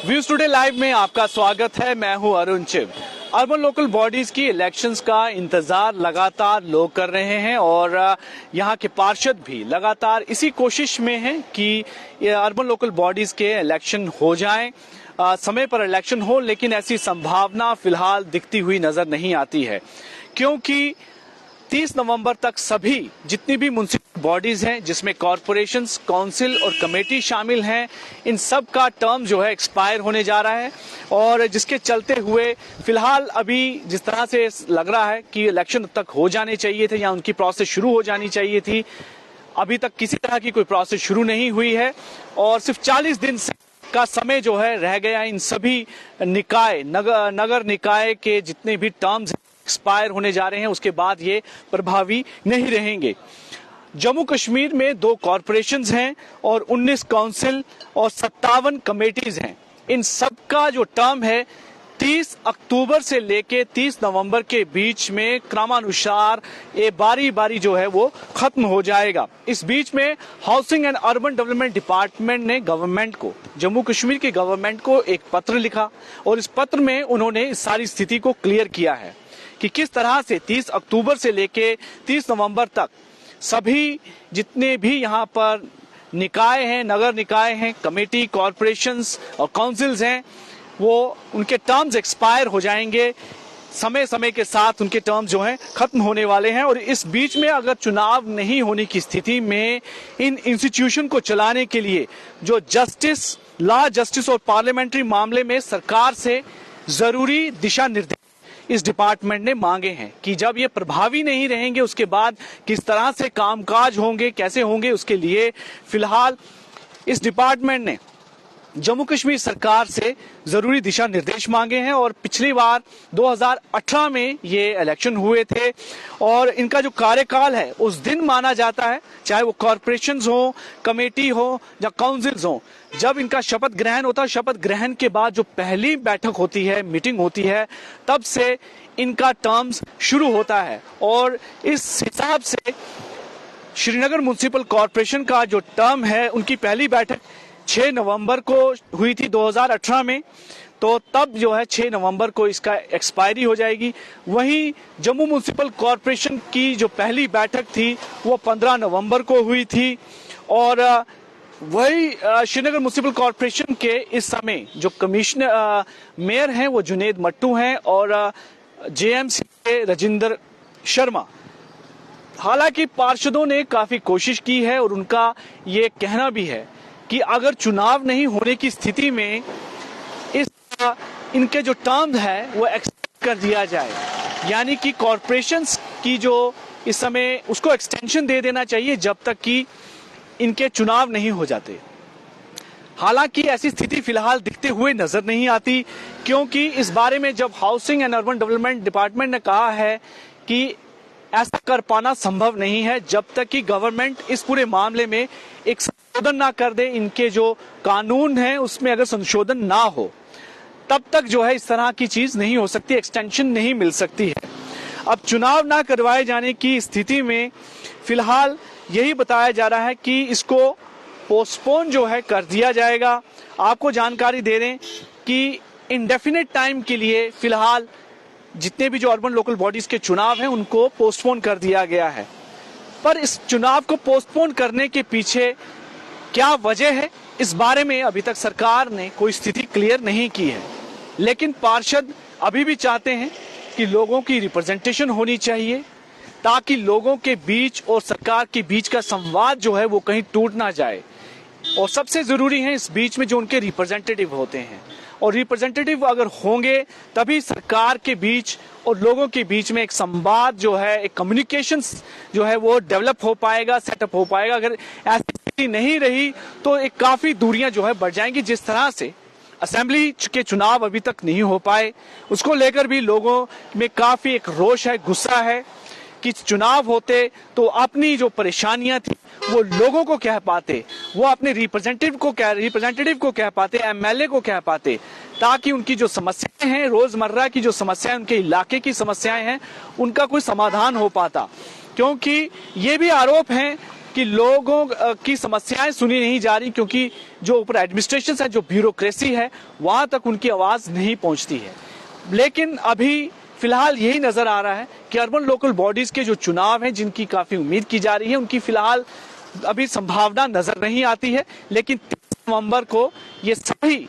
Views today live में आपका स्वागत है। मैं हूं Arun Chib. Urban local bodies की इलेक्शंस का इंतजार लगातार लोग कर रहे हैं और यहां के पार्षद भी लगातार इसी कोशिश में हैं कि अर्बन लोकल बॉडीज के इलेक्शन हो जाएं, समय पर इलेक्शन हो, लेकिन ऐसी संभावना फिलहाल दिखती हुई नजर नहीं आती है, क्योंकि 30 नवंबर तक सभी जितनी भी म्युनिसिपल बॉडीज हैं, जिसमें कॉरपोरेशंस, काउंसिल और कमेटी शामिल हैं, इन सब का टर्म जो है एक्सपायर होने जा रहा है। और जिसके चलते हुए फिलहाल अभी जिस तरह से लग रहा है कि इलेक्शन तक हो जाने चाहिए थे या उनकी प्रोसेस शुरू हो जानी चाहिए थी, अभी तक किसी तरह की कोई प्रोसेस शुरू नहीं हुई है और सिर्फ 40 दिन का समय जो है रह गया। इन सभी निकाय, नगर निकाय के जितने भी टर्म्स एक्सपायर होने जा रहे हैं, उसके बाद ये प्रभावी नहीं रहेंगे। जम्मू कश्मीर में 2 कॉरपोरेशंस हैं और 19 काउंसिल और 57 कमेटीज हैं। इन सब का जो टर्म है 30 अक्टूबर से लेके 30 नवंबर के बीच में क्रमानुसार ये बारी बारी जो है वो खत्म हो जाएगा। इस बीच में housing and urban development department ने गवर्नमेंट को, जम्मू कश्मीर की गवर्नमेंट को एक पत्र लिखा और इस पत्र में उन्होंने इस सारी स्थिति को क्लियर किया है कि किस तरह से 30 अक्टूबर से लेके 30 नवंबर तक सभी जितने भी यहाँ पर निकाय हैं, नगर निकाय हैं, कमेटी, कॉरपोरेशंस और काउंसिल्स हैं, वो उनके टर्म्स एक्सपायर हो जाएंगे। समय समय के साथ उनके टर्म्स जो हैं खत्म होने वाले हैं और इस बीच में अगर चुनाव नहीं होने की स्थिति में इन इंस्टीट्यूशन को चलाने के लिए जो जस्टिस, लॉ, जस्टिस और पार्लियामेंट्री मामले में सरकार से जरूरी दिशा निर्देश इस डिपार्टमेंट ने मांगे हैं कि जब ये प्रभावी नहीं रहेंगे उसके बाद किस तरह से कामकाज होंगे, कैसे होंगे, उसके लिए फिलहाल इस डिपार्टमेंट ने जम्मू कश्मीर सरकार से जरूरी दिशा निर्देश मांगे हैं। और पिछली बार 2018 में ये इलेक्शन हुए थे और इनका जो कार्यकाल है उस दिन माना जाता है, चाहे वो कॉरपोरेशंस हो, कमेटी हो या काउंसिल्स हो, जब इनका शपथ ग्रहण होता है, शपथ ग्रहण के बाद जो पहली बैठक होती है, मीटिंग होती है, तब से इनका टर्म्स शुरू होता है। और इस हिसाब से श्रीनगर म्युनिसिपल कॉरपोरेशन का जो टर्म है, उनकी पहली बैठक 6 नवंबर को हुई थी 2018 में, तो तब जो है 6 नवंबर को इसका एक्सपायरी हो जाएगी। वहीं जम्मू म्युनिसिपल कॉरपोरेशन की जो पहली बैठक थी वो 15 नवंबर को हुई थी। और वही श्रीनगर म्युनिसिपल कॉरपोरेशन के इस समय जो कमिश्नर मेयर हैं वो जुनेद मट्टू हैं और जेएमसी के राजेंद्र शर्मा। हालांकि पार्षदों ने काफी कोशिश की है और उनका ये कहना भी है कि अगर चुनाव नहीं होने की स्थिति में इनके जो टर्म है वो एक्सटेंड कर दिया जाए, यानी कि कॉरपोरेशंस की जो इस समय उसको एक्सटेंशन दे देना चाहिए जब तक कि इनके चुनाव नहीं हो जाते। हालांकि ऐसी स्थिति फिलहाल दिखते हुए नजर नहीं आती, क्योंकि इस बारे में जब housing and urban development department ने कहा है कि ऐसा कर पाना संभव नहीं है जब तक कि गवर्नमेंट इस पूरे मामले में एक संशोधन ना कर दे, इनके जो कानून है उसमें अगर संशोधन ना हो तब तक जो है इस तरह की चीज नहीं हो सकती, एक्सटेंशन नहीं मिल सकती है। अब चुनाव ना करवाए जाने की स्थिति में फिलहाल यही बताया जा रहा है कि इसको पोस्टपोन जो है कर दिया जाएगा। आपको जानकारी दे दें कि इंडेफिनिट टाइम के लिए फिलहाल जितने भी जो अर्बन लोकल बॉडीज के चुनाव हैं उनको पोस्टपोन कर दिया गया है। पर इस चुनाव को पोस्टपोन करने के पीछे क्या वजह है, इस बारे में अभी तक सरकार ने कोई स्थिति क्लियर नहीं की है। लेकिन पार्षद अभी भी चाहते हैं कि लोगों की रिप्रेजेंटेशन होनी चाहिए, ताकि लोगों के बीच और सरकार के बीच का संवाद जो है वो कहीं टूट ना जाए। और सबसे जरूरी है इस बीच में जो उनके रिप्रेजेंटेटिव होते हैं, और रिप्रेजेंटेटिव अगर होंगे तभी सरकार के बीच और लोगों के बीच में एक संवाद जो है, एक कम्युनिकेशन जो है वो डेवलप हो पाएगा, सेटअप हो पाएगा। अगर ऐसी स्थिति नहीं रही तो एक काफी दूरियां जो है बढ़ जाएंगी। जिस तरह से असेंबली के चुनाव अभी तक नहीं हो पाए, उसको लेकर भी लोगों में काफी एक रोष है, गुस्सा है कि चुनाव होते तो अपनी जो परेशानियां थी वो लोगों को कह पाते, वो अपने रिप्रेजेंटेटिव को कह पाते, एमएलए को कह पाते, ताकि उनकी जो समस्याएं हैं, रोजमर्रा की जो समस्याएं, उनके इलाके की समस्याएं हैं, उनका कोई समाधान हो पाता। क्योंकि ये भी आरोप है कि लोगों की समस्याएं सुनी नहीं जा रही, क्योंकि जो ऊपर एडमिनिस्ट्रेशन है, जो ब्यूरोक्रेसी है, वहां तक उनकी आवाज नहीं पहुंचती है। लेकिन अभी फिलहाल यही नजर आ रहा है कि अर्बन लोकल बॉडीज के जो चुनाव हैं, जिनकी काफी उम्मीद की जा रही है, उनकी फिलहाल अभी संभावना नजर नहीं आती है। लेकिन 30 नवंबर को ये सभी,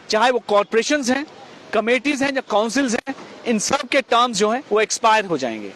चाहे वो कॉरपोरेशंस हैं, कमेटीज हैं या काउंसिल्स हैं, इन सब के टर्म्स जो हैं वो एक्सपायर हो जाएंगे।